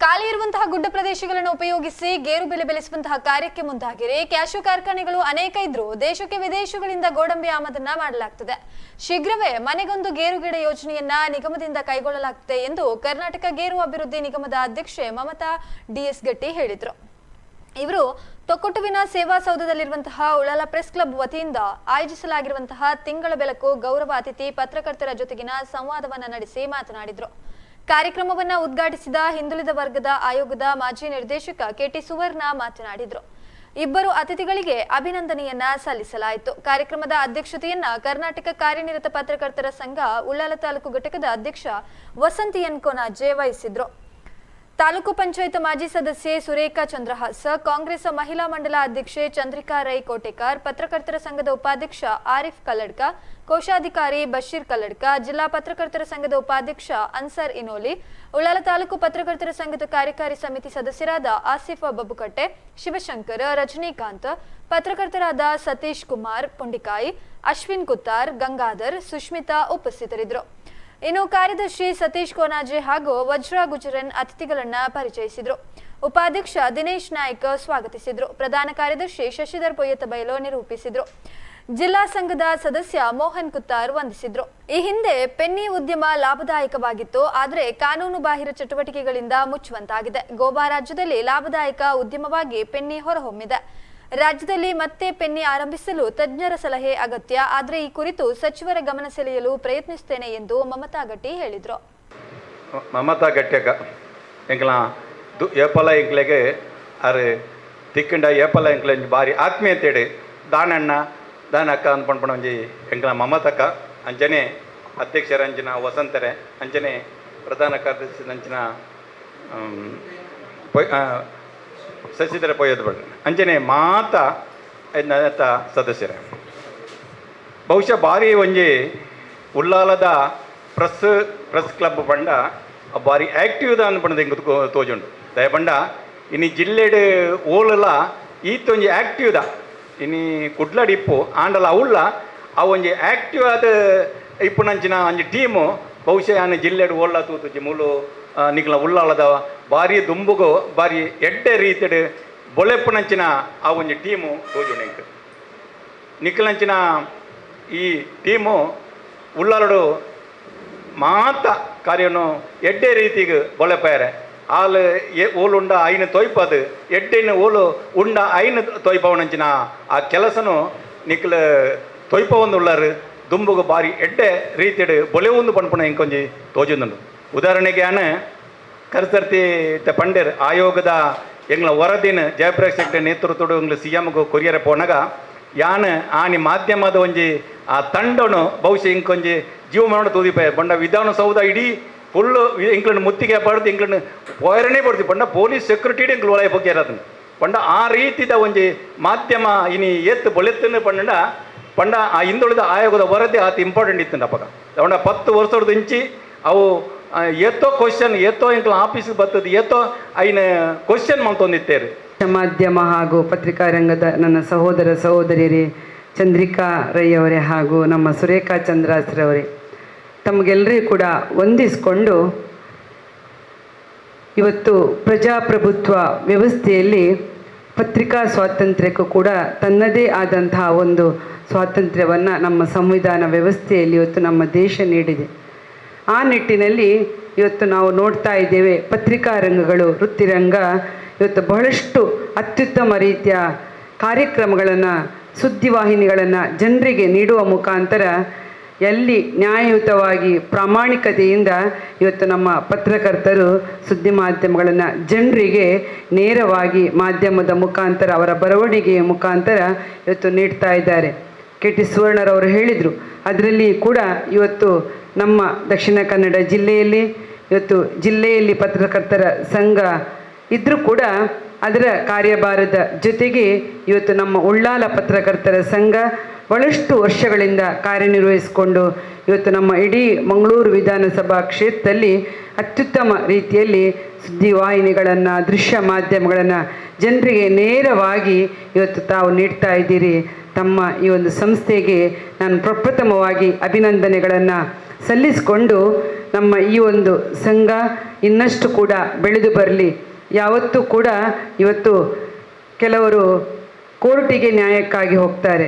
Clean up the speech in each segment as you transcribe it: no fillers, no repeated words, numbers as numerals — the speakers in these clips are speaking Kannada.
ಖಾಲಿ ಇರುವಂತಹ ಗುಡ್ಡ ಪ್ರದೇಶಗಳನ್ನು ಉಪಯೋಗಿಸಿ ಗೇರು ಬೆಳೆ ಬೆಳೆಸುವಂತಹ ಕಾರ್ಯಕ್ಕೆ ಮುಂದಾಗಿರಿ. ಕ್ಯಾಶು ಕಾರ್ಖಾನೆಗಳು ಅನೇಕ ಇದ್ರೂ ದೇಶಕ್ಕೆ ವಿದೇಶಗಳಿಂದ ಗೋಡಂಬಿ ಆಮದನ್ನ ಮಾಡಲಾಗ್ತದೆ. ಶೀಘ್ರವೇ ಮನೆಗೊಂದು ಗೇರು ಗಿಡ ಯೋಜನೆಯನ್ನ ನಿಗಮದಿಂದ ಕೈಗೊಳ್ಳಲಾಗುತ್ತದೆ ಎಂದು ಕರ್ನಾಟಕ ಗೇರು ಅಭಿವೃದ್ಧಿ ನಿಗಮದ ಅಧ್ಯಕ್ಷೆ ಮಮತಾ ಡಿಎಸ್ ಗಟ್ಟಿ ಹೇಳಿದರು. ಇವರು ತೊಕ್ಕೊಟ್ಟುವಿನ ಸೇವಾಸೌಧದಲ್ಲಿರುವಂತಹ ಉಳ್ಳಾಲ ಪ್ರೆಸ್ ಕ್ಲಬ್ ವತಿಯಿಂದ ಆಯೋಜಿಸಲಾಗಿರುವಂತಹ ತಿಂಗಳ ಬೆಳಕು ಗೌರವ ಅತಿಥಿ ಪತ್ರಕರ್ತರ ಜೊತೆಗಿನ ಸಂವಾದವನ್ನ ನಡೆಸಿ ಮಾತನಾಡಿದರು. ಕಾರ್ಯಕ್ರಮವನ್ನ ಉದ್ಘಾಟಿಸಿದ ಹಿಂದುಳಿದ ವರ್ಗದ ಆಯೋಗದ ಮಾಜಿ ನಿರ್ದೇಶಕ ಕೆಟಿ ಸುವರ್ಣ ಮಾತನಾಡಿದರು. ಇಬ್ಬರು ಅತಿಥಿಗಳಿಗೆ ಅಭಿನಂದನೆಯನ್ನ ಸಲ್ಲಿಸಲಾಯಿತು. ಕಾರ್ಯಕ್ರಮದ ಅಧ್ಯಕ್ಷತೆಯನ್ನ ಕರ್ನಾಟಕ ಕಾರ್ಯನಿರತ ಪತ್ರಕರ್ತರ ಸಂಘ ಉಳ್ಳಾಲ ತಾಲೂಕು ಘಟಕದ ಅಧ್ಯಕ್ಷ ವಸಂತಿ ಎನ್ ಕೊನಾಜೆ ವಹಿಸಿದ್ರು. ತಾಲೂಕು ಪಂಚಾಯತ್ ಮಾಜಿ ಸದಸ್ಯೆ ಸುರೇಖಾ ಚಂದ್ರಹಾಸ, ಕಾಂಗ್ರೆಸ್ ಮಹಿಳಾ ಮಂಡಲ ಅಧ್ಯಕ್ಷೆ ಚಂದ್ರಿಕಾ ರೈ ಕೋಟೆಕಾರ್, ಪತ್ರಕರ್ತರ ಸಂಘದ ಉಪಾಧ್ಯಕ್ಷ ಆರಿಫ್ ಕಲ್ಲಡ್ಕ, ಕೋಶಾಧಿಕಾರಿ ಬಶೀರ್ ಕಲ್ಲಡ್ಕ, ಜಿಲ್ಲಾ ಪತ್ರಕರ್ತರ ಸಂಘದ ಉಪಾಧ್ಯಕ್ಷ ಅನ್ಸರ್ ಇನೋಲಿ, ಉಳ್ಳಾಲ ತಾಲೂಕು ಪತ್ರಕರ್ತರ ಸಂಘದ ಕಾರ್ಯಕಾರಿ ಸಮಿತಿ ಸದಸ್ಯರಾದ ಆಸಿಫ್ ಬಬ್ಬುಕಟ್ಟೆ, ಶಿವಶಂಕರ್, ರಜನಿಕಾಂತ್, ಪತ್ರಕರ್ತರಾದ ಸತೀಶ್ ಕುಮಾರ್ ಪುಂಡಿಕಾಯಿ, ಅಶ್ವಿನ್ ಕುತ್ತಾರ್, ಗಂಗಾಧರ್, ಸುಷ್ಮಿತಾ ಉಪಸ್ಥಿತರಿದ್ದರು. ಇನ್ನು ಕಾರ್ಯದರ್ಶಿ ಸತೀಶ್ ಕೋನಾಜೆ ಹಾಗೂ ವಜ್ರ ಗುಜರನ್ ಅತಿಥಿಗಳನ್ನ ಪರಿಚಯಿಸಿದ್ರು. ಉಪಾಧ್ಯಕ್ಷ ದಿನೇಶ್ ನಾಯ್ಕ ಸ್ವಾಗತಿಸಿದ್ರು. ಪ್ರಧಾನ ಕಾರ್ಯದರ್ಶಿ ಶಶಿಧರ್ ಪೊಯ್ಯತ ಬೈಲೋ ನಿರೂಪಿಸಿದ್ರು. ಜಿಲ್ಲಾ ಸಂಘದ ಸದಸ್ಯ ಮೋಹನ್ ಕುತ್ತಾರ್ ವಂದಿಸಿದ್ರು. ಈ ಹಿಂದೆ ಪೆನ್ನಿ ಉದ್ಯಮ ಲಾಭದಾಯಕವಾಗಿತ್ತು, ಆದರೆ ಕಾನೂನು ಬಾಹಿರ ಚಟುವಟಿಕೆಗಳಿಂದ ಮುಚ್ಚುವಂತಾಗಿದೆ. ಗೋವಾ ರಾಜ್ಯದಲ್ಲಿ ಲಾಭದಾಯಕ ಉದ್ಯಮವಾಗಿ ಪೆನ್ನಿ ಹೊರಹೊಮ್ಮಿದೆ. ರಾಜ್ಯದಲ್ಲಿ ಮತ್ತೆ ಪೆನ್ನಿ ಆರಂಭಿಸಲು ತಜ್ಞರ ಸಲಹೆ ಅಗತ್ಯ, ಆದರೆ ಈ ಕುರಿತು ಸಚಿವರ ಗಮನ ಸೆಳೆಯಲು ಪ್ರಯತ್ನಿಸುತ್ತೇನೆ ಎಂದು ಮಮತಾ ಗಟ್ಟಿ ಹೇಳಿದರು. ಮಮತಾ ಗಟ್ಟಿಯಾಗ ಎಂಕ್ಲ ಏಪಲ ಎಂಕ್ಲೆಗೆ ಅರೆ ತಿಕ್ಕಂಡ ಏಪಲ ಎಂಕ್ಲ ಭಾರಿ ಆತ್ಮೀಯತೆ ದಾನಣ್ಣ ದಾನಕ್ಕ ಅಂದ್ಕೊಂಡು ಒಂಜಿ ಎಂಕ್ಲ ಮಮತಕ್ಕ ಅಂಚನೆ ಅಧ್ಯಕ್ಷರ ಅಂಚಿನ ವಸಂತರೆ ಅಂಚನೆ ಪ್ರಧಾನ ಕಾರ್ಯದರ್ಶಿ ಅಂಚಿನ ಶಶಿಧರ ಪೊಯ್ಯದ ಬಡ ಅಂಚನೆ ಮಾತ ಸದಸ್ಯರೇ ಬಹುಶಃ ಭಾರಿ ಒಂಜಿ ಉಳ್ಳಾಲದ ಪ್ರೆಸ್ ಕ್ಲಬ್ ಪಂಡ ಭಾರಿ ಆ್ಯಕ್ಟಿವ್ದ ಅಂದ್ಪಂಡ ಹಿಂಗೆ ತೋಜುಂಡು ದಯಪಂಡ ಇನ್ನು ಜಿಲ್ಲೆಡ್ ಓಲಲ ಈತ ಒಂಜಿ ಆ್ಯಕ್ಟಿವ್ದ ಇನ್ನು ಕುಡ್ಲಡ್ ಇಪ್ಪು ಆಂಡಲ ಅವಳ್ಳ ಆ ಒಂಜಿ ಆ್ಯಕ್ಟಿವ್ ಆದ ಇಪ್ಪುನಂಚಿನ ಒಂಜಿ ಟೀಮು ಬಹುಶಃ ನಾನು ಜಿಲ್ಲೆಡ್ ಓಲ್ಲ ತೂತುಜಿ ಮೂಲು ನಿಕ್ಲ ಉಳ್ಳಾಲದ ಭಾರಿ ದುಂಬುಗು ಭಾರಿ ಎಡ್ಡೆ ರೀತಿಡ್ ಬೊಳೆಪ್ಪುನಂಚಿನ ಆ ಒಂಜಿ ಟೀಮು ತೋಜುಂಡು ಇಂಕ್ ನಿಕ್ಲಂಚಿನ ಈ ಟೀಮು ಉಳ್ಳಾಲಡು ಮಾತ ಕಾರ್ಯನು ಎಡ್ಡೆ ರೀತಿಗೆ ಬೊಳೆಪಾರೆ ಆಲ್ ಓಲು ಉಂಡ ಐನು ತೊಯ್ಪದು ಎಡ್ಡೆನು ಓಲು ಉಂಡ ಐನು ತೊಯ್ಪವನಂಚಿನ ಆ ಕೆಲಸನು ನಿಕ್ಲ ತೊಯ್ಪವೊಂದು ಉಳ್ಳಾರು ದುಂಬುಗು ಭಾರಿ ಎಡ್ಡೆ ರೀತಿಡ್ ಬೊಳೆವೊಂದು ಪಂಪುನ ಇಂಕೊಂಜಿ ತೋಜುಂದುಂಡು. ಉದಾಹರಣೆಗೆ ನಾನು ಕರ್ಸರ್ತಿ ಪಂಡೇರ್ ಆಯೋಗದ ಎಂಗ್ಲ ವರದಿನ ಜಯಪ್ರಕಾಶ್ ಹೆಗ್ಡೆ ನೇತೃತ್ವಡು ಎಂಗ್ಲ CMಗೂ ಕೊರಿಯರ ಪೋನಾಗ ಯಾನ್ ಆನಿ ಮಾಧ್ಯಮದ ಒಂಜಿ ಆ ತಂಡನು ಬಹುಶಃ ಇಂಕೊಂಜಿ ಜೀವ ಮಾಡ ತೂದಿಪಾಯ ಬಂಡ ವಿಧಾನಸೌಧ ಇಡೀ ಫುಲ್ಲು ಇಂಕ್ಲನ್ನು ಮುತ್ತಿಗೆ ಪಡೆದು ಇಂಕ್ಲನ್ನು ಪೋಯರನೇ ಪಡ್ತಿ ಬಂಡ ಪೊಲೀಸ್ ಸೆಕ್ಯೂರಿಟಿ ಇಂಕ್ಲು ಒಳಗೆ ಬಗ್ಗೆ ಇರೋದನ್ನು ಬಂಡ ಆ ರೀತಿದ ಒಂಜಿ ಮಾಧ್ಯಮ ಇನಿ ಎತ್ತು ಬೊಳೆತ್ತನ್ನು ಪಂಡ ಆ ಹಿಂದುಳಿದ ಆಯೋಗದ ವರದಿ ಆತ ಇಂಪಾರ್ಟೆಂಟ್ ಇತ್ತು ಅಪ್ಪಗ ಬಂಡ 10 ವರ್ಷದ ಇಂಚಿ ಅವು ಏತೋ ಕ್ವಶನ್ ಏತೋ ಇಂಕ್ಲ ಆಫೀಸಿಗೆ ಬರ್ತದೆ ಏತೋ ಐನ ಕ್ವಶನ್ ಮಂತೊಂದಿತ್ತೇರಿ. ಮಾಧ್ಯಮ ಹಾಗೂ ಪತ್ರಿಕಾ ರಂಗದ ನನ್ನ ಸಹೋದರ ಸಹೋದರಿಯರೇ, ಚಂದ್ರಿಕಾ ರೈ ಅವರೇ ಹಾಗೂ ನಮ್ಮ ಸುರೇಖಾ ಚಂದ್ರಾಸ್ರವರೇ, ತಮಗೆಲ್ಲರಿಗೂ ಕೂಡ ವಂದಿಸಿಕೊಂಡು ಇವತ್ತು ಪ್ರಜಾಪ್ರಭುತ್ವ ವ್ಯವಸ್ಥೆಯಲ್ಲಿ ಪತ್ರಿಕಾ ಸ್ವಾತಂತ್ರ್ಯಕ್ಕೂ ಕೂಡ ತನ್ನದೇ ಆದಂತಹ ಒಂದು ಸ್ವಾತಂತ್ರ್ಯವನ್ನು ನಮ್ಮ ಸಂವಿಧಾನ ವ್ಯವಸ್ಥೆಯಲ್ಲಿ ಇವತ್ತು ನಮ್ಮ ದೇಶ ನೀಡಿದೆ. ಆ ನಿಟ್ಟಿನಲ್ಲಿ ಇವತ್ತು ನಾವು ನೋಡ್ತಾ ಇದ್ದೇವೆ, ಪತ್ರಿಕಾ ರಂಗಗಳು ವೃತ್ತಿರಂಗ ಇವತ್ತು ಬಹಳಷ್ಟು ಅತ್ಯುತ್ತಮ ರೀತಿಯ ಕಾರ್ಯಕ್ರಮಗಳನ್ನು ಸುದ್ದಿವಾಹಿನಿಗಳನ್ನು ಜನರಿಗೆ ನೀಡುವ ಮುಖಾಂತರ ಎಲ್ಲಿ ನ್ಯಾಯಯುತವಾಗಿ ಪ್ರಾಮಾಣಿಕತೆಯಿಂದ ಇವತ್ತು ನಮ್ಮ ಪತ್ರಕರ್ತರು ಸುದ್ದಿ ಮಾಧ್ಯಮಗಳನ್ನು ಜನರಿಗೆ ನೇರವಾಗಿ ಮಾಧ್ಯಮದ ಮುಖಾಂತರ ಅವರ ಬರವಣಿಗೆಯ ಮುಖಾಂತರ ಇವತ್ತು ನೀಡ್ತಾ ಇದ್ದಾರೆ. ಕೆಟಿ ಸುವರ್ಣರವರು ಹೇಳಿದರು. ಅದರಲ್ಲಿ ಕೂಡ ಇವತ್ತು ನಮ್ಮ ದಕ್ಷಿಣ ಕನ್ನಡ ಜಿಲ್ಲೆಯಲ್ಲಿ ಪತ್ರಕರ್ತರ ಸಂಘ ಇದ್ದರೂ ಕೂಡ ಅದರ ಕಾರ್ಯಭಾರದ ಜೊತೆಗೆ ಇವತ್ತು ನಮ್ಮ ಉಳ್ಳಾಲ ಪತ್ರಕರ್ತರ ಸಂಘ ಬಹಳಷ್ಟು ವರ್ಷಗಳಿಂದ ಕಾರ್ಯನಿರ್ವಹಿಸಿಕೊಂಡು ಇವತ್ತು ನಮ್ಮ ಇಡೀ ಮಂಗಳೂರು ವಿಧಾನಸಭಾ ಕ್ಷೇತ್ರದಲ್ಲಿ ಅತ್ಯುತ್ತಮ ರೀತಿಯಲ್ಲಿ ಸುದ್ದಿವಾಹಿನಿಗಳನ್ನು ದೃಶ್ಯ ಮಾಧ್ಯಮಗಳನ್ನು ಜನರಿಗೆ ನೇರವಾಗಿ ಇವತ್ತು ತಾವು ನೀಡ್ತಾ ಇದ್ದೀರಿ. ತಮ್ಮ ಈ ಒಂದು ಸಂಸ್ಥೆಗೆ ನಾನು ಪ್ರಪ್ರಥಮವಾಗಿ ಅಭಿನಂದನೆಗಳನ್ನು ಸಲ್ಲಿಸಿಕೊಂಡು ನಮ್ಮ ಈ ಒಂದು ಸಂಘ ಇನ್ನಷ್ಟು ಕೂಡ ಬೆಳೆದು ಬರಲಿ. ಯಾವತ್ತೂ ಕೂಡ ಇವತ್ತು ಕೆಲವರು ಕೋರ್ಟಿಗೆ ನ್ಯಾಯಕ್ಕಾಗಿ ಹೋಗ್ತಾರೆ,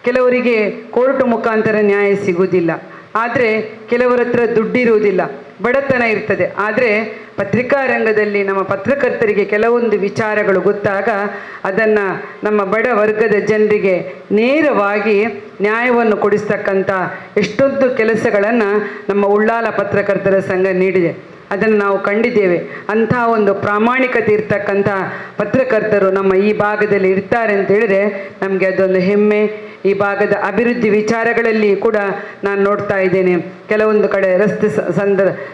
ಕೆಲವರಿಗೆ ಕೋರ್ಟ್ ಮುಖಾಂತರ ನ್ಯಾಯ ಸಿಗುವುದಿಲ್ಲ, ಆದರೆ ಕೆಲವರ ಹತ್ರ ದುಡ್ಡಿರುವುದಿಲ್ಲ, ಬಡತನ ಇರ್ತದೆ. ಆದರೆ ಪತ್ರಿಕಾ ರಂಗದಲ್ಲಿ ನಮ್ಮ ಪತ್ರಕರ್ತರಿಗೆ ಕೆಲವೊಂದು ವಿಚಾರಗಳು ಗೊತ್ತಾಗ ಅದನ್ನು ನಮ್ಮ ಬಡ ವರ್ಗದ ಜನರಿಗೆ ನೇರವಾಗಿ ನ್ಯಾಯವನ್ನು ಕೊಡಿಸ್ತಕ್ಕಂಥ ಎಷ್ಟೊಂದು ಕೆಲಸಗಳನ್ನು ನಮ್ಮ ಉಳ್ಳಾಲ ಪತ್ರಕರ್ತರ ಸಂಘ ನೀಡಿದೆ. ಅದನ್ನು ನಾವು ಕಂಡಿದ್ದೇವೆ. ಅಂಥ ಒಂದು ಪ್ರಾಮಾಣಿಕತೆ ಇರ್ತಕ್ಕಂಥ ಪತ್ರಕರ್ತರು ನಮ್ಮ ಈ ಭಾಗದಲ್ಲಿ ಇರ್ತಾರೆ ಅಂತ ಹೇಳಿದ್ರೆ ನಮಗೆ ಅದೊಂದು ಹೆಮ್ಮೆ. ಈ ಭಾಗದ ಅಭಿವೃದ್ಧಿ ವಿಚಾರಗಳಲ್ಲಿ ಕೂಡ ನಾನು ನೋಡ್ತಾ ಇದ್ದೇನೆ. ಕೆಲವೊಂದು ಕಡೆ ರಸ್ತೆ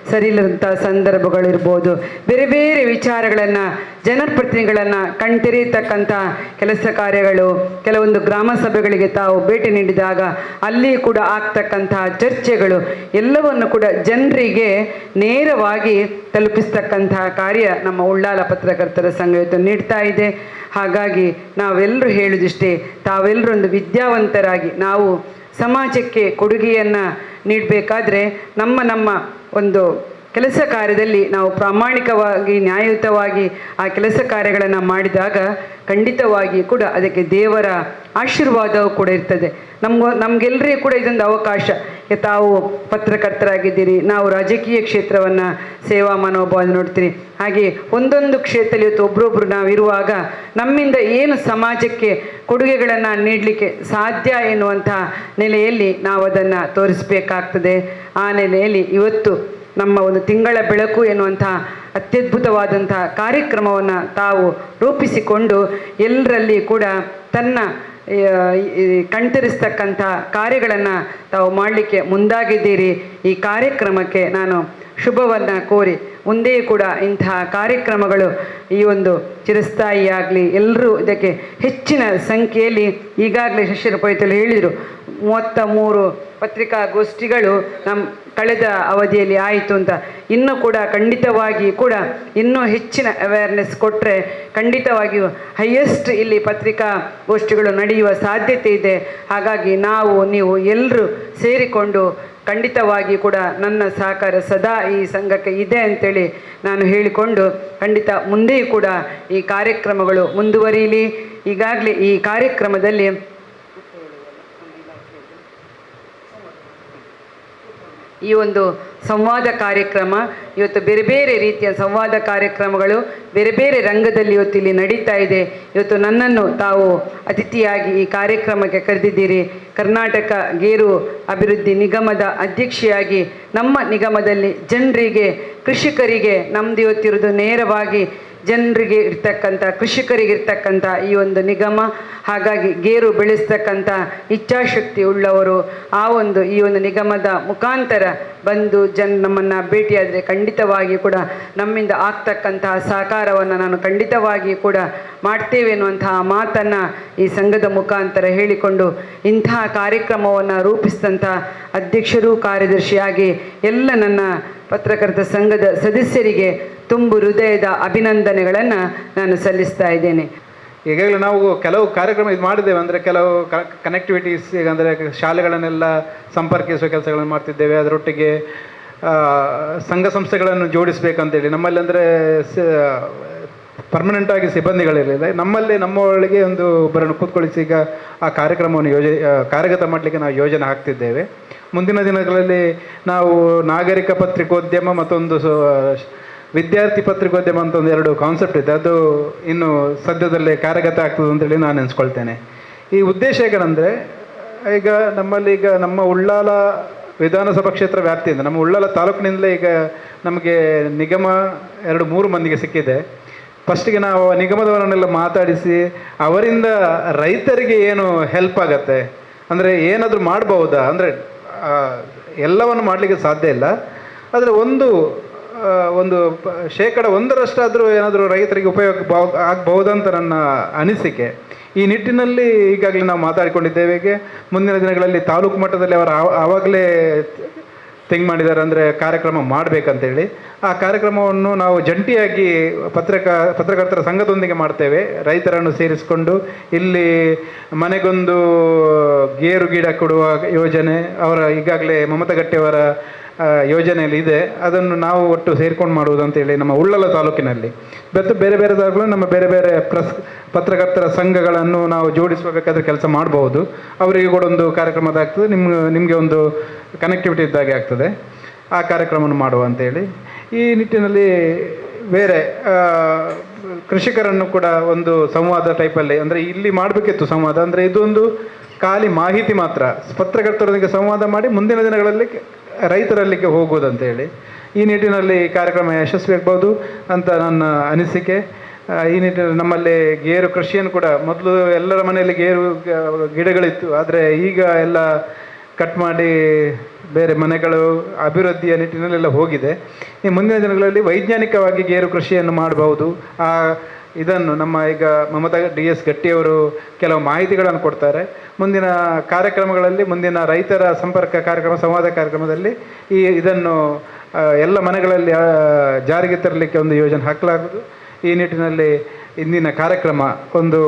ಸರಿ ಇಲ್ಲಂಥ ಸಂದರ್ಭಗಳಿರ್ಬೋದು, ಬೇರೆ ಬೇರೆ ವಿಚಾರಗಳನ್ನು ಜನಪ್ರತಿನಿಧಿಗಳನ್ನು ಕಣ್ತೆರೆಯತಕ್ಕಂಥ ಕೆಲಸ ಕಾರ್ಯಗಳು, ಕೆಲವೊಂದು ಗ್ರಾಮ ಸಭೆಗಳಿಗೆ ತಾವು ಭೇಟಿ ನೀಡಿದಾಗ ಅಲ್ಲಿ ಕೂಡ ಆಗ್ತಕ್ಕಂತಹ ಚರ್ಚೆಗಳು ಎಲ್ಲವನ್ನು ಕೂಡ ಜನರಿಗೆ ನೇರವಾಗಿ ತಲುಪಿಸ್ತಕ್ಕಂತಹ ಕಾರ್ಯ ನಮ್ಮ ಉಳ್ಳಾಲ ಪತ್ರಕರ್ತರ ಸಂಘ ಇವತ್ತು ನೀಡ್ತಾ ಇದೆ. ಹಾಗಾಗಿ ನಾವೆಲ್ಲರೂ ಹೇಳುವುದಿಷ್ಟೇ, ತಾವೆಲ್ಲರೂ ಒಂದು ವಿದ್ಯಾವಂತರಾಗಿ ನಾವು ಸಮಾಜಕ್ಕೆ ಕೊಡುಗೆಯನ್ನು ನೀಡಬೇಕಾದ್ರೆ ನಮ್ಮ ಒಂದು ಕೆಲಸ ಕಾರ್ಯದಲ್ಲಿ ನಾವು ಪ್ರಾಮಾಣಿಕವಾಗಿ ನ್ಯಾಯಯುತವಾಗಿ ಆ ಕೆಲಸ ಕಾರ್ಯಗಳನ್ನು ಮಾಡಿದಾಗ ಖಂಡಿತವಾಗಿ ಕೂಡ ಅದಕ್ಕೆ ದೇವರ ಆಶೀರ್ವಾದವೂ ಕೂಡ ಇರ್ತದೆ. ನಮಗೆಲ್ಲರಿಗೂ ಕೂಡ ಇದೊಂದು ಅವಕಾಶ. ತಾವು ಪತ್ರಕರ್ತರಾಗಿದ್ದೀರಿ, ನಾವು ರಾಜಕೀಯ ಕ್ಷೇತ್ರವನ್ನು ಸೇವಾ ಮನೋಭಾವ ನೋಡ್ತೀರಿ. ಹಾಗೆ ಒಂದೊಂದು ಕ್ಷೇತ್ರದಲ್ಲಿ ಇವತ್ತು ಒಬ್ಬರೊಬ್ಬರು ನಾವಿರುವಾಗ ನಮ್ಮಿಂದ ಏನು ಸಮಾಜಕ್ಕೆ ಕೊಡುಗೆಗಳನ್ನು ನೀಡಲಿಕ್ಕೆ ಸಾಧ್ಯ ಎನ್ನುವಂಥ ನೆಲೆಯಲ್ಲಿ ನಾವು ಅದನ್ನು ತೋರಿಸಬೇಕಾಗ್ತದೆ. ಆ ನೆಲೆಯಲ್ಲಿ ಇವತ್ತು ನಮ್ಮ ಒಂದು ತಿಂಗಳ ಬೆಳಕು ಎನ್ನುವಂಥ ಅತ್ಯದ್ಭುತವಾದಂಥ ಕಾರ್ಯಕ್ರಮವನ್ನು ತಾವು ರೂಪಿಸಿಕೊಂಡು ಎಲ್ಲರಲ್ಲಿ ಕೂಡ ತನ್ನ ಕಣ್ತರಿಸ್ತಕ್ಕಂಥ ಕಾರ್ಯಗಳನ್ನು ತಾವು ಮಾಡಲಿಕ್ಕೆ ಮುಂದಾಗಿದ್ದೀರಿ. ಈ ಕಾರ್ಯಕ್ರಮಕ್ಕೆ ನಾನು ಶುಭವನ್ನು ಕೋರಿ ಮುಂದೆ ಕೂಡ ಇಂತಹ ಕಾರ್ಯಕ್ರಮಗಳು ಈ ಒಂದು ಚಿರಸ್ಥಾಯಿಯಾಗಲಿ, ಎಲ್ಲರೂ ಇದಕ್ಕೆ ಹೆಚ್ಚಿನ ಸಂಖ್ಯೆಯಲ್ಲಿ ಈಗಾಗಲೇ ಶಶಿರಪೈತಲ್ಲಿ ಹೇಳಿದರು 33 ಪತ್ರಿಕಾಗೋಷ್ಠಿಗಳು ನಮ್ಮ ಕಳೆದ ಅವಧಿಯಲ್ಲಿ ಆಯಿತು ಅಂತ. ಇನ್ನೂ ಕೂಡ ಖಂಡಿತವಾಗಿ ಕೂಡ ಇನ್ನೂ ಹೆಚ್ಚಿನ ಅವೇರ್ನೆಸ್ ಕೊಟ್ಟರೆ ಖಂಡಿತವಾಗಿಯೂ ಹೈಯೆಸ್ಟ್ ಇಲ್ಲಿ ಪತ್ರಿಕಾಗೋಷ್ಠಿಗಳು ನಡೆಯುವ ಸಾಧ್ಯತೆ ಇದೆ. ಹಾಗಾಗಿ ನೀವು ಎಲ್ಲರೂ ಸೇರಿಕೊಂಡು ಖಂಡಿತವಾಗಿ ಕೂಡ ನನ್ನ ಸಹಕಾರ ಸದಾ ಈ ಸಂಘಕ್ಕೆ ಇದೆ ಅಂತೇಳಿ ನಾನು ಹೇಳಿಕೊಂಡು ಖಂಡಿತ ಮುಂದೆಯೂ ಕೂಡ ಈ ಕಾರ್ಯಕ್ರಮಗಳು ಮುಂದುವರಿಯಲಿ. ಈಗಾಗಲೇ ಈ ಕಾರ್ಯಕ್ರಮದಲ್ಲಿ ಈ ಒಂದು ಸಂವಾದ ಕಾರ್ಯಕ್ರಮ ಇವತ್ತು ಬೇರೆ ಬೇರೆ ರೀತಿಯ ಸಂವಾದ ಕಾರ್ಯಕ್ರಮಗಳು ಬೇರೆ ಬೇರೆ ರಂಗದಲ್ಲಿ ಇವತ್ತು ಇಲ್ಲಿ ನಡೀತಾ ಇದೆ. ಇವತ್ತು ನನ್ನನ್ನು ತಾವು ಅತಿಥಿಯಾಗಿ ಈ ಕಾರ್ಯಕ್ರಮಕ್ಕೆ ಕರೆದಿದ್ದೀರಿ. ಕರ್ನಾಟಕ ಗೇರು ಅಭಿವೃದ್ಧಿ ನಿಗಮದ ಅಧ್ಯಕ್ಷೆಯಾಗಿ ನಮ್ಮ ನಿಗಮದಲ್ಲಿ ಜನರಿಗೆ, ಕೃಷಿಕರಿಗೆ ನಮ್ಮದು ಇವತ್ತಿರೋದು ನೇರವಾಗಿ ಜನರಿಗೆ ಇರ್ತಕ್ಕಂಥ, ಕೃಷಿಕರಿಗೆ ಇರ್ತಕ್ಕಂಥ ಈ ಒಂದು ನಿಗಮ. ಹಾಗಾಗಿ ಗೇರು ಬೆಳೆಸ್ತಕ್ಕಂಥ ಇಚ್ಛಾಶಕ್ತಿ ಉಳ್ಳವರು ಈ ಒಂದು ನಿಗಮದ ಮುಖಾಂತರ ಬಂದು ನಮ್ಮನ್ನು ಭೇಟಿಯಾದರೆ ಖಂಡಿತವಾಗಿ ಕೂಡ ನಮ್ಮಿಂದ ಆಗ್ತಕ್ಕಂತಹ ಸಹಕಾರವನ್ನು ನಾನು ಖಂಡಿತವಾಗಿ ಕೂಡ ಮಾಡ್ತೇವೆ ಎನ್ನುವಂತಹ ಮಾತನ್ನು ಈ ಸಂಘದ ಮುಖಾಂತರ ಹೇಳಿಕೊಂಡು ಇಂತಹ ಕಾರ್ಯಕ್ರಮವನ್ನು ರೂಪಿಸಿದಂಥ ಅಧ್ಯಕ್ಷರು, ಕಾರ್ಯದರ್ಶಿಯಾಗಿ ಎಲ್ಲ ನನ್ನ ಪತ್ರಕರ್ತ ಸಂಘದ ಸದಸ್ಯರಿಗೆ ತುಂಬು ಹೃದಯದ ಅಭಿನಂದನೆಗಳನ್ನು ನಾನು ಸಲ್ಲಿಸ್ತಾ ಇದ್ದೇನೆ. ಈಗಾಗಲೇ ನಾವು ಕೆಲವು ಕಾರ್ಯಕ್ರಮ ಇದು ಮಾಡಿದ್ದೇವೆ. ಅಂದರೆ ಕೆಲವು ಕನೆಕ್ಟಿವಿಟೀಸ್, ಈಗ ಅಂದರೆ ಶಾಲೆಗಳನ್ನೆಲ್ಲ ಸಂಪರ್ಕಿಸುವ ಕೆಲಸಗಳನ್ನು ಮಾಡ್ತಿದ್ದೇವೆ. ಅದರೊಟ್ಟಿಗೆ ಸಂಘ ಸಂಸ್ಥೆಗಳನ್ನು ಜೋಡಿಸಬೇಕಂತೇಳಿ ನಮ್ಮಲ್ಲಿ ಅಂದರೆ ಪರ್ಮನೆಂಟಾಗಿ ಸಿಬ್ಬಂದಿಗಳಿರಲಿಲ್ಲ. ನಮ್ಮೊಳಗೆ ಒಬ್ಬರನ್ನು ಕೂತ್ಕೊಳಿಸಿ ಈಗ ಆ ಕಾರ್ಯಕ್ರಮವನ್ನು ಕಾರ್ಯಗತ ಮಾಡಲಿಕ್ಕೆ ನಾವು ಯೋಜನೆ ಹಾಕ್ತಿದ್ದೇವೆ. ಮುಂದಿನ ದಿನಗಳಲ್ಲಿ ನಾವು ನಾಗರಿಕ ಪತ್ರಿಕೋದ್ಯಮ ಮತ್ತೊಂದು ವಿದ್ಯಾರ್ಥಿ ಪತ್ರಿಕೋದ್ಯಮ ಅಂತ 2 ಕಾನ್ಸೆಪ್ಟ್ ಇದೆ. ಅದು ಇನ್ನು ಸದ್ಯದಲ್ಲೇ ಕಾರ್ಯಗತ ಆಗ್ತದೆ ಅಂತೇಳಿ ನಾನು ನೆನೆಸ್ಕೊಳ್ತೇನೆ. ಈ ಉದ್ದೇಶ ಏಕೆಂದರೆ ಈಗ ನಮ್ಮ ಉಳ್ಳಾಲ ವಿಧಾನಸಭಾ ಕ್ಷೇತ್ರ ವ್ಯಾಪ್ತಿಯಿಂದ ನಮ್ಮ ಉಳ್ಳಾಲ ತಾಲೂಕಿನಿಂದಲೇ ಈಗ ನಮಗೆ ನಿಗಮ 2-3 ಮಂದಿಗೆ ಸಿಕ್ಕಿದೆ. ಫಸ್ಟಿಗೆ ನಾವು ನಿಗಮದವರನ್ನೆಲ್ಲ ಮಾತಾಡಿಸಿ ಅವರಿಂದ ರೈತರಿಗೆ ಏನು ಹೆಲ್ಪ್ ಆಗತ್ತೆ, ಅಂದರೆ ಏನಾದರೂ ಮಾಡ್ಬೋದಾ, ಅಂದರೆ ಎಲ್ಲವನ್ನು ಮಾಡಲಿಕ್ಕೆ ಸಾಧ್ಯ ಇಲ್ಲ, ಆದರೆ ಒಂದು 1% ಏನಾದರೂ ರೈತರಿಗೆ ಉಪಯೋಗ ಆಗಬಹುದಂತ ನನ್ನ ಅನಿಸಿಕೆ. ಈ ನಿಟ್ಟಿನಲ್ಲಿ ಈಗಾಗಲೇ ನಾವು ಮಾತಾಡಿಕೊಂಡಿದ್ದೇವೆ. ಮುಂದಿನ ದಿನಗಳಲ್ಲಿ ತಾಲೂಕು ಮಟ್ಟದಲ್ಲಿ ಅವರು ಆವಾಗಲೇ ಥಿಂಕ್ ಮಾಡಿದ್ದಾರೆ, ಅಂದರೆ ಕಾರ್ಯಕ್ರಮ ಮಾಡಬೇಕಂತೇಳಿ. ಆ ಕಾರ್ಯಕ್ರಮವನ್ನು ನಾವು ಜಂಟಿಯಾಗಿ ಪತ್ರಕರ್ತರ ಸಂಘದೊಂದಿಗೆ ಮಾಡ್ತೇವೆ. ರೈತರನ್ನು ಸೇರಿಸಿಕೊಂಡು ಇಲ್ಲಿ ಮನೆಗೊಂದು ಗೇರು ಗಿಡ ಕೊಡುವ ಯೋಜನೆ, ಅವರ ಈಗಾಗಲೇ ಮಮತಾ ಗಟ್ಟಿಯವರ ಯೋಜನೆಯಲ್ಲಿ ಇದೆ. ಅದನ್ನು ನಾವು ಒಟ್ಟು ಸೇರ್ಕೊಂಡು ಮಾಡುವುದು ಅಂತೇಳಿ ನಮ್ಮ ಉಳ್ಳಾಲ ತಾಲೂಕಿನಲ್ಲಿ ಮತ್ತು ಬೇರೆ ಬೇರೆ ತಾಲೂಕುಗಳು ನಮ್ಮ ಬೇರೆ ಬೇರೆ ಪತ್ರಕರ್ತರ ಸಂಘಗಳನ್ನು ನಾವು ಜೋಡಿಸಬೇಕಾದ್ರೆ ಕೆಲಸ ಮಾಡಬಹುದು. ಅವರಿಗೆ ಕೂಡ ಒಂದು ಕಾರ್ಯಕ್ರಮದಾಗ್ತದೆ, ನಿಮಗೆ ಒಂದು ಕನೆಕ್ಟಿವಿಟಿ ಇದ್ದಾಗೆ ಆಗ್ತದೆ. ಆ ಕಾರ್ಯಕ್ರಮವನ್ನು ಮಾಡುವ ಅಂತೇಳಿ ಈ ನಿಟ್ಟಿನಲ್ಲಿ ಬೇರೆ ಕೃಷಿಕರನ್ನು ಕೂಡ ಒಂದು ಸಂವಾದ ಟೈಪಲ್ಲಿ, ಅಂದರೆ ಇಲ್ಲಿ ಮಾಡಬೇಕಿತ್ತು ಸಂವಾದ, ಅಂದರೆ ಇದೊಂದು ಖಾಲಿ ಮಾಹಿತಿ ಮಾತ್ರ, ಪತ್ರಕರ್ತರೊಂದಿಗೆ ಸಂವಾದ ಮಾಡಿ ಮುಂದಿನ ದಿನಗಳಲ್ಲಿ ರೈತರಲ್ಲಿಗೆ ಹೋಗುವುದಂತೇಳಿ ಈ ನಿಟ್ಟಿನಲ್ಲಿ ಕಾರ್ಯಕ್ರಮ ಯಶಸ್ವಿ ಆಗ್ಬೋದು ಅಂತ ನನ್ನ ಅನಿಸಿಕೆ. ಈ ನಿಟ್ಟಿನಲ್ಲಿ ನಮ್ಮಲ್ಲಿ ಗೇರು ಕೃಷಿಯನ್ನು ಕೂಡ ಮೊದಲು ಎಲ್ಲರ ಮನೆಯಲ್ಲಿ ಗೇರು ಗಿಡಗಳಿತ್ತು, ಆದರೆ ಈಗ ಎಲ್ಲ ಕಟ್ ಮಾಡಿ ಬೇರೆ ಮನೆಗಳು ಅಭಿವೃದ್ಧಿಯ ನಿಟ್ಟಿನಲ್ಲೆಲ್ಲ ಹೋಗಿದೆ. ಈ ಮುಂದಿನ ದಿನಗಳಲ್ಲಿ ವೈಜ್ಞಾನಿಕವಾಗಿ ಗೇರು ಕೃಷಿಯನ್ನು ಮಾಡಬಹುದು. ಇದನ್ನು ನಮ್ಮ ಈಗ ಮಮತಾ DS ಗಟ್ಟಿಯವರು ಕೆಲವು ಮಾಹಿತಿಗಳನ್ನು ಕೊಡ್ತಾರೆ. ಮುಂದಿನ ಕಾರ್ಯಕ್ರಮಗಳಲ್ಲಿ, ಮುಂದಿನ ರೈತರ ಸಂಪರ್ಕ ಕಾರ್ಯಕ್ರಮ, ಸಂವಾದ ಕಾರ್ಯಕ್ರಮದಲ್ಲಿ ಇದನ್ನು ಎಲ್ಲ ಮನೆಗಳಲ್ಲಿ ಜಾರಿಗೆ ತರಲಿಕ್ಕೆ ಒಂದು ಯೋಜನೆ ಹಾಕಲಾಗುವುದು. ಈ ನಿಟ್ಟಿನಲ್ಲಿ ಇಂದಿನ ಕಾರ್ಯಕ್ರಮ ಒಂದು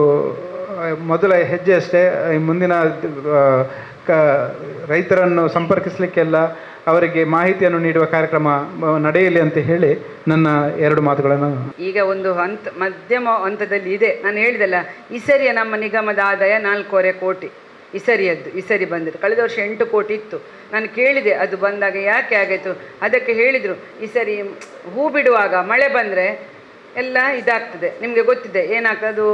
ಮೊದಲ ಹೆಜ್ಜೆ ಅಷ್ಟೇ. ಮುಂದಿನ ರೈತರನ್ನು ಸಂಪರ್ಕಿಸಲಿಕ್ಕೆಲ್ಲ ಅವರಿಗೆ ಮಾಹಿತಿಯನ್ನು ನೀಡುವ ಕಾರ್ಯಕ್ರಮ ನಡೆಯಲಿ ಅಂತ ಹೇಳಿ ನನ್ನ 2 ಮಾತುಗಳನ್ನು. ಈಗ ಒಂದು ಮಧ್ಯಮ ಹಂತದಲ್ಲಿ ಇದೆ. ನಾನು ಹೇಳಿದೆಲ್ಲ, ಈ ಸರಿಯ ನಮ್ಮ ನಿಗಮದ ಆದಾಯ 4.5 ಕೋಟಿ. ಈ ಸರಿ ಬಂದಿತ್ತು. ಕಳೆದ ವರ್ಷ 8 ಕೋಟಿ ಇತ್ತು. ನಾನು ಕೇಳಿದೆ ಅದು ಬಂದಾಗ ಯಾಕೆ ಆಗಾಯಿತು, ಅದಕ್ಕೆ ಹೇಳಿದರು ಈ ಸರಿ ಹೂ ಬಿಡುವಾಗ ಮಳೆ ಬಂದರೆ ಎಲ್ಲ ಇದಾಗ್ತದೆ. ನಿಮಗೆ ಗೊತ್ತಿದೆ ಏನಾಗ್ತದೆ, ಅದು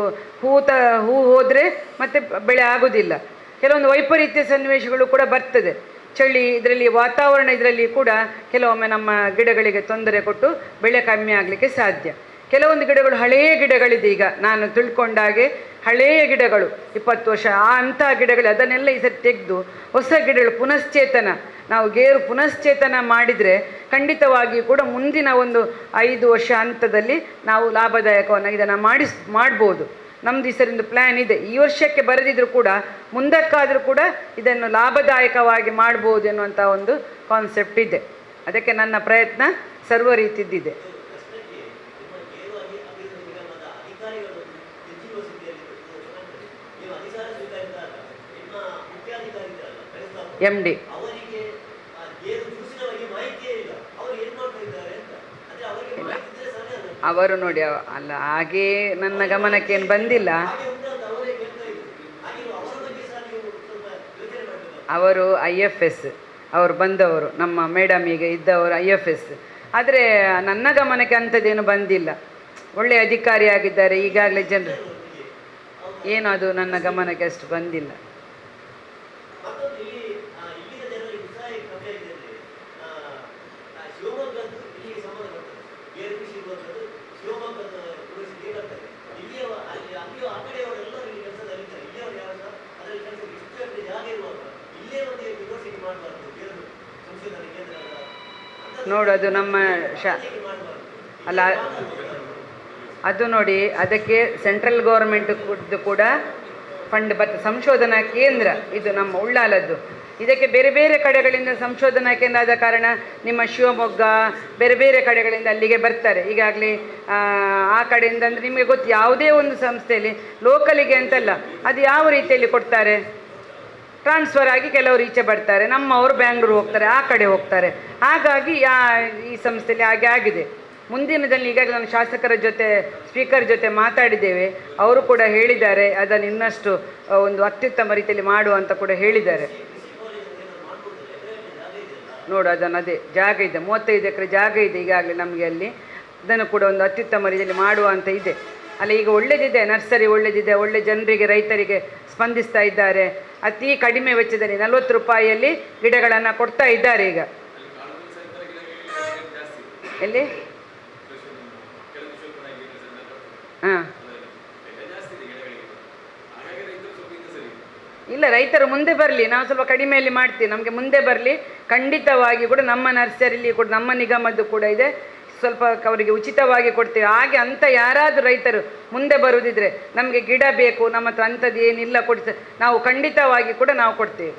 ಹೂ ಹೋದರೆ ಮತ್ತೆ ಬೆಳೆ ಆಗೋದಿಲ್ಲ. ಕೆಲವೊಂದು ವೈಪರೀತ್ಯ ಸನ್ನಿವೇಶಗಳು ಕೂಡ ಬರ್ತದೆ. ಚಳಿ ಇದರಲ್ಲಿ, ವಾತಾವರಣ ಇದರಲ್ಲಿ ಕೂಡ ಕೆಲವೊಮ್ಮೆ ನಮ್ಮ ಗಿಡಗಳಿಗೆ ತೊಂದರೆ ಕೊಟ್ಟು ಬೆಳೆ ಕಮ್ಮಿ ಆಗಲಿಕ್ಕೆ ಸಾಧ್ಯ. ಕೆಲವೊಂದು ಗಿಡಗಳು ಹಳೆಯ ಗಿಡಗಳಿದೆ. ಈಗ ನಾನು ತಿಳ್ಕೊಂಡಾಗೆ ಹಳೆಯ ಗಿಡಗಳು 20 ವರ್ಷ ಅಂತಹ ಗಿಡಗಳು, ಅದನ್ನೆಲ್ಲ ಈ ಸರಿ ತೆಗೆದು ಹೊಸ ಗಿಡಗಳು ಪುನಶ್ಚೇತನ, ನಾವು ಗೇರು ಪುನಶ್ಚೇತನ ಮಾಡಿದರೆ ಖಂಡಿತವಾಗಿ ಕೂಡ ಮುಂದಿನ ಒಂದು 5 ವರ್ಷ ಹಂತದಲ್ಲಿ ನಾವು ಲಾಭದಾಯಕವನ್ನು ಇದನ್ನು ಮಾಡ್ಬೋದು. ನಮ್ಮದು ಈ ಸರಿಂದ ಪ್ಲ್ಯಾನ್ ಇದೆ. ಈ ವರ್ಷಕ್ಕೆ ಬರೆದಿದ್ರು ಕೂಡ ಮುಂದಕ್ಕಾದರೂ ಕೂಡ ಇದನ್ನು ಲಾಭದಾಯಕವಾಗಿ ಮಾಡ್ಬೋದು ಎನ್ನುವಂಥ ಒಂದು ಕಾನ್ಸೆಪ್ಟ್ ಇದೆ. ಅದಕ್ಕೆ ನನ್ನ ಪ್ರಯತ್ನ ಸರ್ವ ರೀತಿಯದ್ದಿದೆ. MD ಅವರು ನೋಡಿ ಅಲ್ಲ, ಹಾಗೇ ನನ್ನ ಗಮನಕ್ಕೇನು ಬಂದಿಲ್ಲ. ಅವರು IFS ಅವರು ಬಂದವರು, ನಮ್ಮ ಮೇಡಮ್ ಈಗ ಇದ್ದವರು IFS. ಆದರೆ ನನ್ನ ಗಮನಕ್ಕೆ ಅಂಥದ್ದೇನು ಬಂದಿಲ್ಲ. ಒಳ್ಳೆಯ ಅಧಿಕಾರಿಯಾಗಿದ್ದಾರೆ ಈಗಾಗಲೇ ಜನರು. ಏನು ಅದು ನನ್ನ ಗಮನಕ್ಕೆ ಅಷ್ಟು ಬಂದಿಲ್ಲ. ನೋಡು, ಅದು ನಮ್ಮ ಅಲ್ಲ, ಅದು ನೋಡಿ, ಅದಕ್ಕೆ ಸೆಂಟ್ರಲ್ ಗೌರ್ಮೆಂಟ್ ಕೂಡ ಫಂಡ್ ಬರ್ತದೆ. ಸಂಶೋಧನಾ ಕೇಂದ್ರ ಇದು ನಮ್ಮ ಉಳ್ಳಾಲದ್ದು. ಇದಕ್ಕೆ ಬೇರೆ ಬೇರೆ ಕಡೆಗಳಿಂದ ಸಂಶೋಧನಾ ಕೇಂದ್ರ ಆದ ಕಾರಣ ನಿಮ್ಮ ಶಿವಮೊಗ್ಗ ಬೇರೆ ಬೇರೆ ಕಡೆಗಳಿಂದ ಅಲ್ಲಿಗೆ ಬರ್ತಾರೆ. ಈಗಾಗಲೇ ಆ ಕಡೆಯಿಂದ ಅಂದರೆ ನಿಮಗೆ ಗೊತ್ತು, ಯಾವುದೇ ಒಂದು ಸಂಸ್ಥೆಯಲ್ಲಿ ಲೋಕಲಿಗೆ ಅಂತಲ್ಲ, ಅದು ಯಾವ ರೀತಿಯಲ್ಲಿ ಕೊಡ್ತಾರೆ, ಟ್ರಾನ್ಸ್ಫರ್ ಆಗಿ ಕೆಲವರು ಈಚೆ ಬರ್ತಾರೆ, ನಮ್ಮವರು ಬ್ಯಾಂಗ್ಳೂರು ಹೋಗ್ತಾರೆ, ಆ ಕಡೆ ಹೋಗ್ತಾರೆ. ಹಾಗಾಗಿ ಈ ಸಂಸ್ಥೆಯಲ್ಲಿ ಹಾಗೆ ಆಗಿದೆ. ಮುಂದಿನದಲ್ಲಿ ಈಗಾಗಲೇ ನಾನು ಶಾಸಕರ ಜೊತೆ, ಸ್ಪೀಕರ್ ಜೊತೆ ಮಾತಾಡಿದ್ದೇವೆ. ಅವರು ಕೂಡ ಹೇಳಿದ್ದಾರೆ ಅದನ್ನು ಇನ್ನಷ್ಟು ಒಂದು ಅತ್ಯುತ್ತಮ ರೀತಿಯಲ್ಲಿ ಮಾಡುವಂತ ಕೂಡ ಹೇಳಿದ್ದಾರೆ. ನೋಡು, ಅದನ್ನು ಅದೇ ಜಾಗ ಇದೆ, 35 ಎಕರೆ ಜಾಗ ಇದೆ ಈಗಾಗಲೇ ನಮಗೆ ಅಲ್ಲಿ. ಅದನ್ನು ಕೂಡ ಒಂದು ಅತ್ಯುತ್ತಮ ರೀತಿಯಲ್ಲಿ ಮಾಡುವ ಅಂತ ಇದೆ. ಅಲ್ಲ, ಈಗ ಒಳ್ಳೆದಿದೆ, ನರ್ಸರಿ ಒಳ್ಳೆದಿದೆ, ಒಳ್ಳೆ ಜನರಿಗೆ, ರೈತರಿಗೆ ಸ್ಪಂದಿಸ್ತಾ ಇದ್ದಾರೆ. ಅತಿ ಕಡಿಮೆ ವೆಚ್ಚದಲ್ಲಿ 40 ರೂಪಾಯಿಯಲ್ಲಿ ಗಿಡಗಳನ್ನು ಕೊಡ್ತಾ ಇದ್ದಾರೆ ಈಗ. ಎಲ್ಲಿ? ಹಾಂ, ಇಲ್ಲ, ರೈತರು ಮುಂದೆ ಬರಲಿ, ನಾವು ಸ್ವಲ್ಪ ಕಡಿಮೆಯಲ್ಲಿ ಮಾಡ್ತೀವಿ, ನಮಗೆ ಮುಂದೆ ಬರಲಿ. ಖಂಡಿತವಾಗಿ ಕೂಡ ನಮ್ಮ ನರ್ಸರಿಲಿ ಕೂಡ ನಮ್ಮ ನಿಗಮದ್ದು ಕೂಡ ಇದೆ, ಸ್ವಲ್ಪ ಅವರಿಗೆ ಉಚಿತವಾಗಿ ಕೊಡ್ತೀವಿ. ಹಾಗೆ ಅಂತ ಯಾರಾದರೂ ರೈತರು ಮುಂದೆ ಬರುವುದಿದ್ರೆ, ನಮಗೆ ಗಿಡ ಬೇಕು, ನಮ್ಮ ಹತ್ರ ಅಂಥದ್ದು ಏನಿಲ್ಲ ಕೊಡ್ತ, ನಾವು ಖಂಡಿತವಾಗಿ ಕೂಡ ನಾವು ಕೊಡ್ತೇವೆ.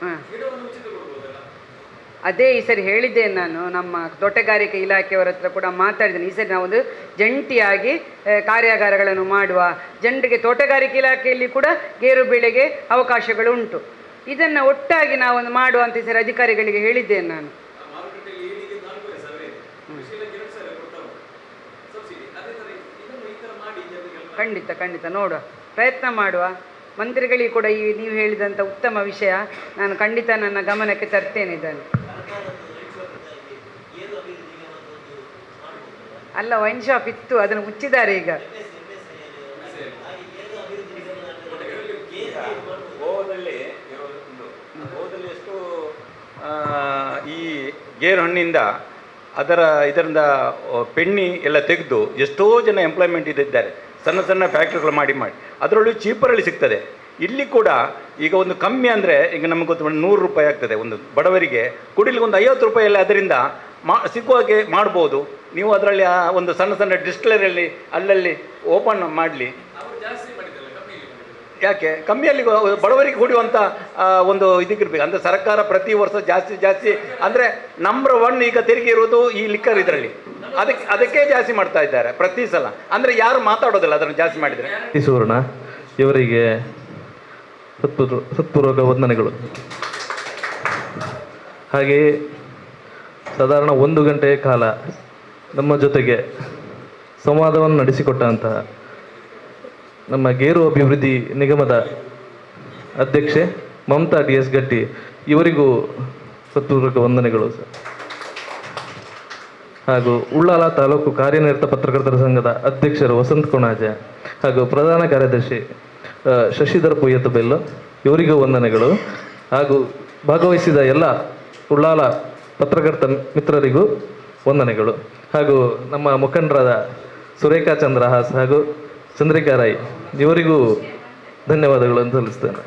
ಹಾಂ, ಅದೇ ಈ ಸರಿ ಹೇಳಿದ್ದೇನೆ ನಾನು, ನಮ್ಮ ತೋಟಗಾರಿಕೆ ಇಲಾಖೆಯವರ ಹತ್ರ ಕೂಡ ಮಾತಾಡಿದ್ದೇನೆ. ಈ ಸರಿ ನಾವೊಂದು ಜಂಟಿಯಾಗಿ ಕಾರ್ಯಾಗಾರಗಳನ್ನು ಮಾಡುವ. ಜನರಿಗೆ ತೋಟಗಾರಿಕೆ ಇಲಾಖೆಯಲ್ಲಿ ಕೂಡ ಗೇರು ಬೆಳೆಗೆ ಅವಕಾಶಗಳು ಉಂಟು. ಇದನ್ನು ಒಟ್ಟಾಗಿ ನಾವೊಂದು ಮಾಡುವ ಅಂತ ಸರ್ ಅಧಿಕಾರಿಗಳಿಗೆ ಹೇಳಿದ್ದೇನೆ ನಾನು. ಖಂಡಿತ ಖಂಡಿತ ನೋಡುವ, ಪ್ರಯತ್ನ ಮಾಡುವ. ಮಂತ್ರಿಗಳಿಗೆ ಕೂಡ ಈ ನೀವು ಹೇಳಿದಂಥ ಉತ್ತಮ ವಿಷಯ ನಾನು ಖಂಡಿತ ನನ್ನ ಗಮನಕ್ಕೆ ತರ್ತೇನೆ ಇದನ್ನು. ಅಲ್ಲ, ವೈನ್ ಶಾಪ್ ಇತ್ತು, ಅದನ್ನು ಮುಚ್ಚಿದ್ದಾರೆ ಈಗ. ಈ ಗೇರು ಹಣ್ಣಿಂದ ಇದರಿಂದ ಪೆಣ್ಣಿ ಎಲ್ಲ ತೆಗೆದು ಎಷ್ಟೋ ಜನ ಎಂಪ್ಲಾಯ್ಮೆಂಟ್ ಇದ್ದಾರೆ, ಸಣ್ಣ ಸಣ್ಣ ಫ್ಯಾಕ್ಟ್ರಿಗಳು ಮಾಡಿ ಅದರೊಳಗೆ ಚೀಪರಲ್ಲಿ ಸಿಗ್ತದೆ. ಇಲ್ಲಿ ಕೂಡ ಈಗ ಒಂದು ಕಮ್ಮಿ ಅಂದರೆ ಈಗ ನಮಗೆ ಗೊತ್ತು 100 ರೂಪಾಯಿ ಆಗ್ತದೆ ಒಂದು ಬಡವರಿಗೆ, ಕುಡಿಲಿಕ್ಕೆ ಒಂದು 50 ರೂಪಾಯಲ್ಲಿ ಅದರಿಂದ ಸಿಗುವಾಗೆ ಮಾಡ್ಬೋದು. ನೀವು ಅದರಲ್ಲಿ ಒಂದು ಸಣ್ಣ ಸಣ್ಣ ಡಿಸ್ಟಿಲರಿಯಲ್ಲಿ ಅಲ್ಲಲ್ಲಿ ಓಪನ್ ಮಾಡಲಿ. ಯಾಕೆ ಕಮ್ಮಿಯಲ್ಲಿ ಬಡವರಿಗೆ ಕುಡಿಯುವಂಥ ಒಂದು ಇದಕ್ಕಿರ್ಬೇಕು. ಅಂದರೆ ಸರ್ಕಾರ ಪ್ರತಿ ವರ್ಷ ಜಾಸ್ತಿ ಅಂದರೆ ನಂಬರ್ 1 ಈಗ ತೆರಿಗೆ ಇರುವುದು ಈ ಲಿಕ್ಕರ್ ಇದರಲ್ಲಿ, ಅದಕ್ಕೆ ಜಾಸ್ತಿ ಮಾಡ್ತಾ ಇದ್ದಾರೆ ಪ್ರತಿ ಸಲ. ಅಂದರೆ ಯಾರು ಮಾತಾಡೋದಿಲ್ಲ ಅದನ್ನು ಜಾಸ್ತಿ ಮಾಡಿದರೆ. ಸುವರ್ಣ ಇವರಿಗೆ ಹೃತ್ಪೂರ್ವಕ ವಂದನೆಗಳು. ಹಾಗೆಯೇ ಸಾಧಾರಣ 1 ಗಂಟೆಯ ಕಾಲ ನಮ್ಮ ಜೊತೆಗೆ ಸಂವಾದವನ್ನು ನಡೆಸಿಕೊಟ್ಟಂತಹ ನಮ್ಮ ಗೇರು ಅಭಿವೃದ್ಧಿ ನಿಗಮದ ಅಧ್ಯಕ್ಷೆ ಮಮತಾ DS ಗಟ್ಟಿ ಇವರಿಗೂ ಹೃತ್ಪೂರ್ವಕ ವಂದನೆಗಳು ಸರ್. ಹಾಗೂ ಉಳ್ಳಾಲ ತಾಲೂಕು ಕಾರ್ಯನಿರತ ಪತ್ರಕರ್ತರ ಸಂಘದ ಅಧ್ಯಕ್ಷರು ವಸಂತ್ ಕೊಣಾಜ ಹಾಗೂ ಪ್ರಧಾನ ಕಾರ್ಯದರ್ಶಿ ಶಶಿಧರ್ ಪುಯ್ಯತ್ ಬೆಲ್ಲು ಇವರಿಗೂ ವಂದನೆಗಳು. ಹಾಗೂ ಭಾಗವಹಿಸಿದ ಎಲ್ಲ ಉಳ್ಳಾಲ ಪತ್ರಕರ್ತ ಮಿತ್ರರಿಗೂ ವಂದನೆಗಳು. ಹಾಗೂ ನಮ್ಮ ಮುಖಂಡರಾದ ಸುರೇಖಾ ಚಂದ್ರಹಾಸ್ ಹಾಗೂ ಚಂದ್ರಿಕಾ ರೈ ಇವರಿಗೂ ಧನ್ಯವಾದಗಳನ್ನು ಸಲ್ಲಿಸ್ತೇನೆ.